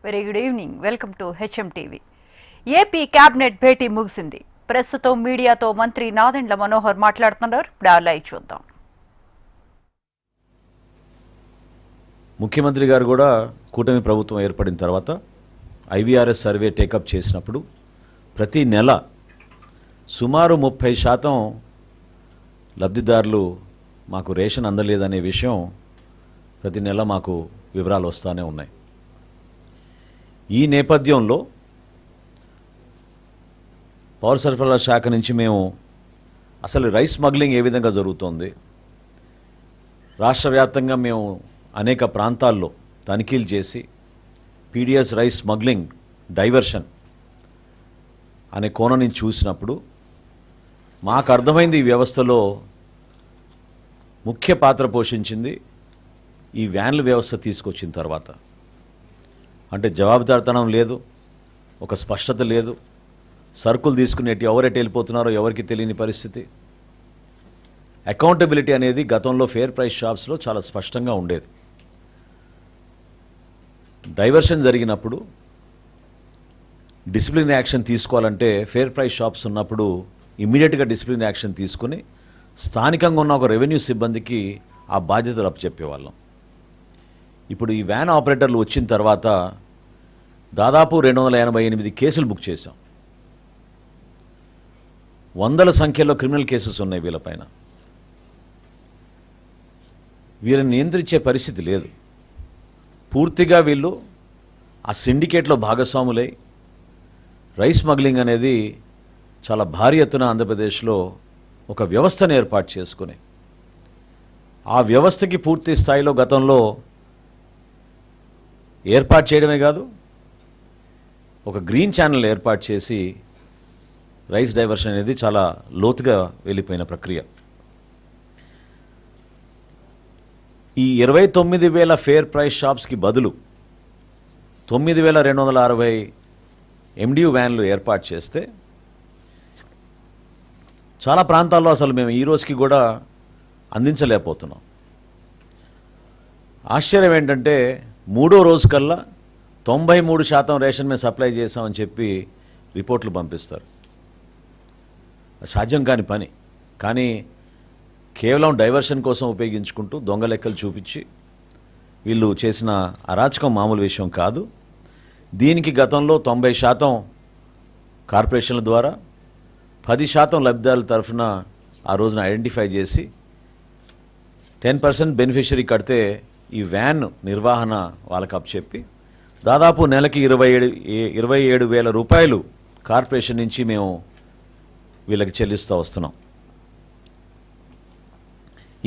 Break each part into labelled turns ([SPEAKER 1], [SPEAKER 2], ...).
[SPEAKER 1] Very good evening. Welcome to HM TV. AP cabinet భేటీ ముగిసింది. ప్రస్తుతం మీడియాతో మంత్రి నాదెండ్ల మనోహర్ మాట్లాడుతున్నారు. లైవ్ చూద్దాం.
[SPEAKER 2] ముఖ్యమంత్రి గారు కూడా కూటమి ప్రభుత్వం ఏర్పడిన తర్వాత ఐవీఆర్ఎస్ సర్వే టేకప్ చేసినప్పుడు ప్రతి నెల సుమారు 30% లబ్ధిదారులు మాకు రేషన్ అందలేదనే విషయం ప్రతి నెల మాకు వివరాలు వస్తూనే ఉన్నాయి. ఈ నేపథ్యంలో పౌర సరఫరాల శాఖ నుంచి మేము అసలు రైస్ స్మగ్లింగ్ ఏ విధంగా జరుగుతోంది, రాష్ట్ర వ్యాప్తంగా మేము అనేక ప్రాంతాల్లో తనిఖీలు చేసి పీడిఎస్ రైస్ స్మగ్లింగ్ డైవర్షన్ అనే కోణం నుంచి చూసినప్పుడు మాకు అర్థమైంది ఈ వ్యవస్థలో ముఖ్య పాత్ర పోషించింది ఈ వ్యాన్ల వ్యవస్థ తీసుకొచ్చిన తర్వాత. అంటే జవాబుదారితనం లేదు, ఒక స్పష్టత లేదు, సరుకులు తీసుకునేటి ఎవరెటు వెళ్ళిపోతున్నారో ఎవరికి తెలియని పరిస్థితి. అకౌంటబిలిటీ అనేది గతంలో ఫేర్ ప్రైస్ షాప్స్లో చాలా స్పష్టంగా ఉండేది. డైవర్షన్ జరిగినప్పుడు డిసిప్లిన్ యాక్షన్ తీసుకోవాలంటే ఫేర్ ప్రైస్ షాప్స్ ఉన్నప్పుడు ఇమ్మీడియట్గా డిసిప్లిన్ యాక్షన్ తీసుకుని స్థానికంగా ఉన్న ఒక రెవెన్యూ సిబ్బందికి ఆ బాధ్యతలు అప్పచెప్పేవాళ్ళం. ఇప్పుడు ఈ వ్యాన్ ఆపరేటర్లు వచ్చిన తర్వాత దాదాపు 288 కేసులు బుక్ చేశాం. వందల సంఖ్యలో క్రిమినల్ కేసెస్ ఉన్నాయి వీళ్ళపైన. వీళ్ళని నియంత్రించే పరిస్థితి లేదు. పూర్తిగా వీళ్ళు ఆ సిండికేట్లో భాగస్వాములై రైస్ స్మగ్లింగ్ అనేది చాలా భారీ ఎత్తున ఆంధ్రప్రదేశ్లో ఒక వ్యవస్థను ఏర్పాటు చేసుకుని ఆ వ్యవస్థకి పూర్తి స్థాయిలో గతంలో ఏర్పాటు చేయడమే కాదు, ఒక గ్రీన్ ఛానల్ ఏర్పాటు చేసి రైస్ డైవర్షన్ అనేది చాలా లోతుగా వెళ్ళిపోయిన ప్రక్రియ. ఈ 29,000 ఫేర్ ప్రైస్ షాప్స్కి బదులు 9,260 ఎండియు వ్యాన్లు ఏర్పాటు చేస్తే చాలా ప్రాంతాల్లో అసలు మేము ఈ రోజుకి కూడా అందించలేకపోతున్నాం. ఆశ్చర్యం ఏంటంటే 3వ రోజు కల్లా 93% రేషన్ మేము సప్లై చేసామని చెప్పి రిపోర్ట్లు పంపిస్తారు. సాధ్యం కాని పని. కానీ కేవలం డైవర్షన్ కోసం ఉపయోగించుకుంటూ దొంగ లెక్కలు చూపించి వీళ్ళు చేసిన అరాచకం మామూలు విషయం కాదు. దీనికి గతంలో 90% కార్పొరేషన్ల ద్వారా 10% లబ్ధిదారుల తరఫున ఆ రోజున ఐడెంటిఫై చేసి 10% బెనిఫిషరీ కడితే ఈ వ్యాన్ నిర్వహణ వాళ్ళకి అప్పచెప్పి దాదాపు నెలకి 27,000 రూపాయలు కార్పొరేషన్ నుంచి మేము వీళ్ళకి చెల్లిస్తూ వస్తున్నాం.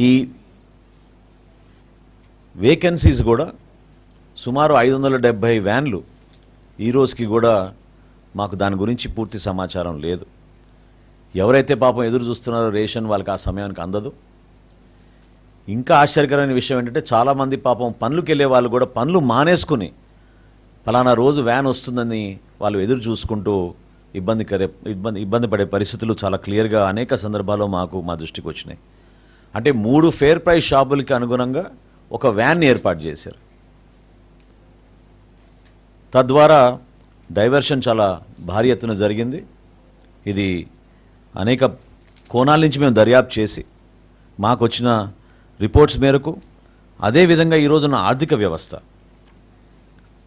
[SPEAKER 2] ఈ వేకెన్సీస్ కూడా సుమారు 570 వ్యాన్లు ఈ రోజుకి కూడా మాకు దాని గురించి పూర్తి సమాచారం లేదు. ఎవరైతే పాపం ఎదురు చూస్తున్నారో రేషన్ వాళ్ళకి ఆ సమయానికి అందదు. ఇంకా ఆశ్చర్యకరమైన విషయం ఏంటంటే చాలామంది పాపం పనులకు వెళ్ళే వాళ్ళు కూడా పనులు మానేసుకుని ఫలానా రోజు వ్యాన్ వస్తుందని వాళ్ళు ఎదురు చూసుకుంటూ ఇబ్బంది పడే పరిస్థితులు చాలా క్లియర్గా అనేక సందర్భాల్లో మా దృష్టికి వచ్చినాయి. అంటే 3 ఫేర్ ప్రైస్ షాపులకి అనుగుణంగా ఒక వ్యాన్ ఏర్పాటు చేశారు. తద్వారా డైవర్షన్ చాలా భారీ ఎత్తున జరిగింది. ఇది అనేక కోణాల నుంచి మేము దర్యాప్తు చేసి మాకు వచ్చిన రిపోర్ట్స్ మేరకు అదేవిధంగా ఈరోజున్న ఆర్థిక వ్యవస్థ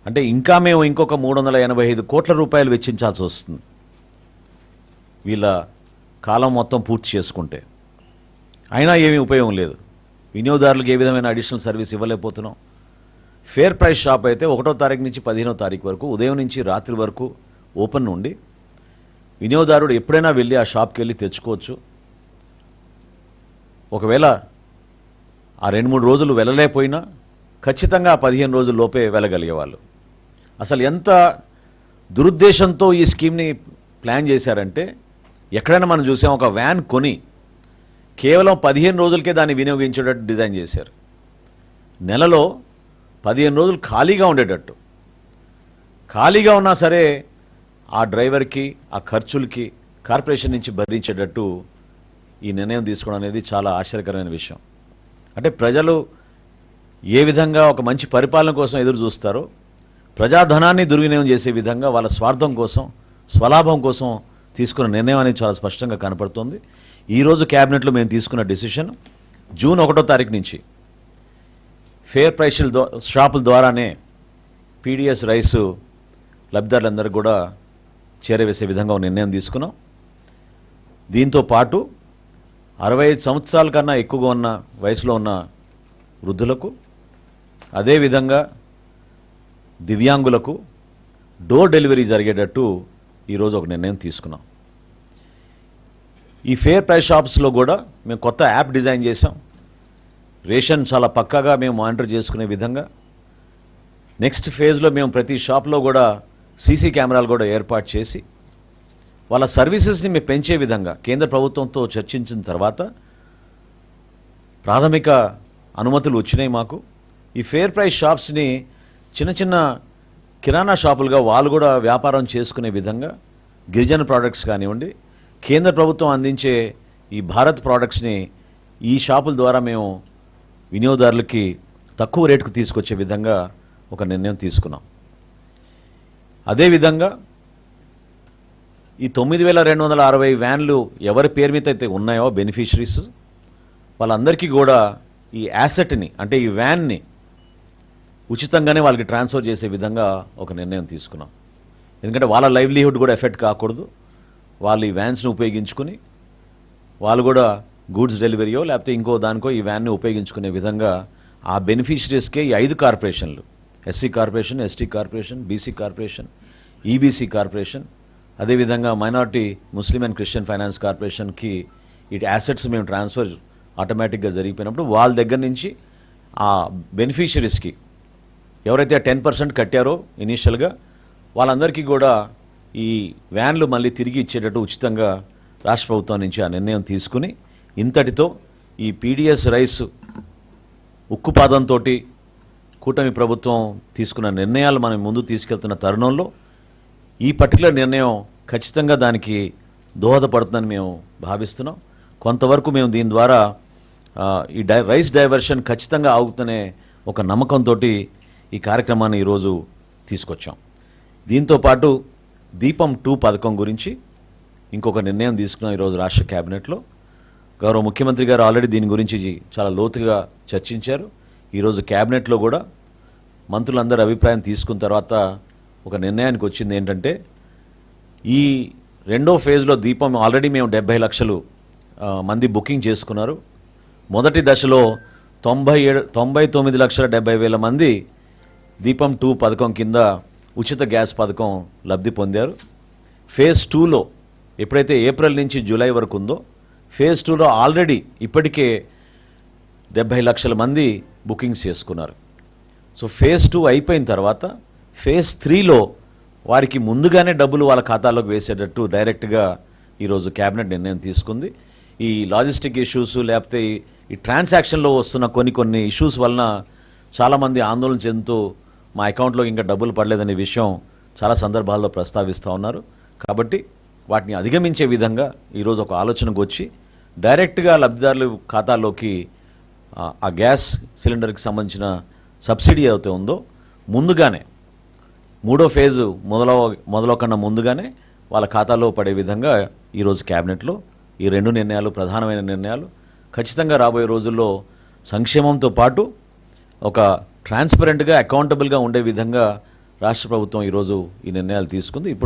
[SPEAKER 2] అంటే ఇంకా మేము ఇంకొక 385 కోట్ల రూపాయలు వెచ్చించాల్సి వస్తుంది వీళ్ళ కాలం మొత్తం పూర్తి చేసుకుంటే. అయినా ఏమీ ఉపయోగం లేదు. వినియోగదారులకు ఏ విధమైన అడిషనల్ సర్వీస్ ఇవ్వలేకపోతున్నాం. ఫేర్ ప్రైస్ షాప్ అయితే 1వ తారీఖు నుంచి 15వ తారీఖు వరకు ఉదయం నుంచి రాత్రి వరకు ఓపెన్ ఉండి వినియోగదారుడు ఎప్పుడైనా వెళ్ళి ఆ షాప్కి వెళ్ళి తెచ్చుకోవచ్చు. ఒకవేళ ఆ 2-3 రోజులు వెళ్ళలేకపోయినా ఖచ్చితంగా 15 రోజుల లోపే వెళ్ళగలిగేవాళ్ళు. అసలు ఎంత దురుద్దేశంతో ఈ స్కీమ్ని ప్లాన్ చేశారంటే ఎక్కడైనా మనం చూసాం ఒక వ్యాన్ కొని కేవలం 15 రోజులకే దాన్ని వినియోగించేటట్టు డిజైన్ చేశారు. నెలలో 15 రోజులు ఖాళీగా ఉండేటట్టు. ఖాళీగా ఉన్నా సరే ఆ డ్రైవర్కి ఆ ఖర్చులకి కార్పొరేషన్ నుంచి భరించేటట్టు ఈ నిర్ణయం తీసుకోవడం అనేది చాలా ఆశ్చర్యకరమైన విషయం. అంటే ప్రజలు ఏ విధంగా ఒక మంచి పరిపాలన కోసం ఎదురు చూస్తారో ప్రజాధనాన్ని దుర్వినియోగం చేసే విధంగా వాళ్ళ స్వార్థం కోసం, స్వలాభం కోసం తీసుకున్న నిర్ణయం అనేది చాలా స్పష్టంగా కనపడుతోంది. ఈరోజు క్యాబినెట్లో మేము తీసుకున్న డెసిషన్ జూన్ 1వ తారీఖు నుంచి ఫేర్ ప్రైస్ షాపుల ద్వారానే పీడిఎస్ రైసు లబ్ధిదారులందరూ కూడా చేరవేసే విధంగా ఒక నిర్ణయం తీసుకున్నాం. దీంతో పాటు 65 సంవత్సరాల కన్నా ఎక్కువగా ఉన్న వయసులో ఉన్న వృద్ధులకు, అదేవిధంగా దివ్యాంగులకు డోర్ డెలివరీ జరిగేటట్టు ఈరోజు ఒక నిర్ణయం తీసుకున్నాం. ఈ ఫేర్ ప్రైస్ షాప్స్లో కూడా మేము కొత్త యాప్ డిజైన్ చేసాం. రేషన్ చాలా పక్కాగా మేము మానిటర్ చేసుకునే విధంగా. నెక్స్ట్ ఫేజ్లో మేము ప్రతి షాప్లో కూడా సీసీ కెమెరాలు కూడా ఏర్పాటు చేసి వాళ్ళ సర్వీసెస్ని మేము పెంచే విధంగా కేంద్ర ప్రభుత్వంతో చర్చించిన తర్వాత ప్రాథమిక అనుమతులు వచ్చినాయి మాకు. ఈ ఫేర్ ప్రైస్ షాప్స్ని చిన్న చిన్న కిరాణా షాపులుగా వాళ్ళు కూడా వ్యాపారం చేసుకునే విధంగా గిరిజన ప్రోడక్ట్స్ కానివ్వండి, కేంద్ర ప్రభుత్వం అందించే ఈ భారత్ ప్రోడక్ట్స్ని ఈ షాపుల ద్వారా మేము వినియోగదారులకి తక్కువ రేటుకు తీసుకొచ్చే విధంగా ఒక నిర్ణయం తీసుకున్నాం. అదేవిధంగా ఈ 9260 వ్యాన్లు ఎవరి పేరు మీద అయితే ఉన్నాయో బెనిఫిషరీస్, వాళ్ళందరికీ కూడా ఈ యాసెట్ని అంటే ఈ వ్యాన్ని ఉచితంగానే వాళ్ళకి ట్రాన్స్ఫర్ చేసే విధంగా ఒక నిర్ణయం తీసుకున్నాం. ఎందుకంటే వాళ్ళ లైవ్లీహుడ్ కూడా ఎఫెక్ట్ కాకూడదు. వాళ్ళు ఈ వ్యాన్స్ని ఉపయోగించుకుని వాళ్ళు కూడా గూడ్స్ డెలివరీయో లేకపోతే ఇంకో దానికో ఈ వ్యాన్ని ఉపయోగించుకునే విధంగా ఆ బెనిఫిషరీస్కే ఈ 5 కార్పొరేషన్లు, SC corporation, ST corporation, BC corporation, EBC corporation, అదేవిధంగా minority Muslim and Christian finance కార్పొరేషన్కి ఈ యాసెట్స్ మేము ట్రాన్స్ఫర్ ఆటోమేటిక్గా జరిగిపోయినప్పుడు వాళ్ళ దగ్గర నుంచి ఆ బెనిఫిషరీస్కి ఎవరైతే 10% కట్టారో ఇనీషియల్గా వాళ్ళందరికీ కూడా ఈ వ్యాన్లు మళ్ళీ తిరిగి ఇచ్చేటట్టు ఉచితంగా రాష్ట్ర ప్రభుత్వం నుంచి ఆ నిర్ణయం తీసుకుని ఇంతటితో ఈ పీడిఎస్ రైస్ ఉక్కుపాదంతో కూటమి ప్రభుత్వం తీసుకున్న నిర్ణయాలు మనం ముందు తీసుకెళ్తున్న తరుణంలో ఈ పర్టికులర్ నిర్ణయం ఖచ్చితంగా దానికి దోహదపడుతుందని మేము భావిస్తున్నాం. కొంతవరకు మేము దీని ద్వారా ఈ రైస్ డైవర్షన్ ఖచ్చితంగా ఆగుతుందనే ఒక నమ్మకంతో ఈ కార్యక్రమాన్ని ఈరోజు తీసుకొచ్చాం. దీంతోపాటు దీపం 2 పథకం గురించి ఇంకొక నిర్ణయం తీసుకున్నాం ఈరోజు రాష్ట్ర క్యాబినెట్లో. గౌరవ ముఖ్యమంత్రి గారు ఆల్రెడీ దీని గురించి చాలా లోతుగా చర్చించారు. ఈరోజు క్యాబినెట్లో కూడా మంత్రులందరూ అభిప్రాయం తీసుకున్న తర్వాత ఒక నిర్ణయానికి వచ్చింది ఏంటంటే ఈ 2వ ఫేజ్లో దీపం ఆల్రెడీ మేము 70 లక్షలు మంది బుకింగ్ చేసుకున్నారు. మొదటి దశలో 99,70,000 మంది దీపం 2 పథకం కింద ఉచిత గ్యాస్ పథకం లబ్ధి పొందారు. ఫేజ్ 2లో ఎప్పుడైతే ఏప్రిల్ నుంచి జూలై వరకు ఉందో ఫేజ్ 2లో ఆల్రెడీ ఇప్పటికే 70 లక్షల మంది బుకింగ్స్ చేసుకున్నారు. సో ఫేజ్ 2 అయిపోయిన తర్వాత ఫేజ్ 3లో వారికి ముందుగానే డబ్బులు వాళ్ళ ఖాతాలోకి వేసేటట్టు డైరెక్ట్గా ఈరోజు క్యాబినెట్ నిర్ణయం తీసుకుంది. ఈ లాజిస్టిక్ ఇష్యూస్ లేకపోతే ఈ ట్రాన్సాక్షన్లో వస్తున్న కొన్ని ఇష్యూస్ వలన చాలామంది ఆందోళన చెందుతూ మా అకౌంట్లో ఇంకా డబ్బులు పడలేదనే విషయం చాలా సందర్భాల్లో ప్రస్తావిస్తూ ఉన్నారు. కాబట్టి వాటిని అధిగమించే విధంగా ఈరోజు ఒక ఆలోచనకు వచ్చి డైరెక్ట్గా లబ్ధిదారుల ఖాతాలోకి ఆ గ్యాస్ సిలిండర్కి సంబంధించిన సబ్సిడీ ఏదైతే ఉందో ముందుగానే 3వ ఫేజు మొదలవకుండా ముందుగానే వాళ్ళ ఖాతాలో పడే విధంగా ఈరోజు క్యాబినెట్లో ఈ 2 నిర్ణయాలు ప్రధానమైన నిర్ణయాలు. ఖచ్చితంగా రాబోయే రోజుల్లో సంక్షేమంతో పాటు ఒక ట్రాన్స్పరెంట్గా అకౌంటబుల్గా ఉండే విధంగా రాష్ట్ర ప్రభుత్వం ఈరోజు ఈ నిర్ణయాలు తీసుకుంది. ఇప్పుడు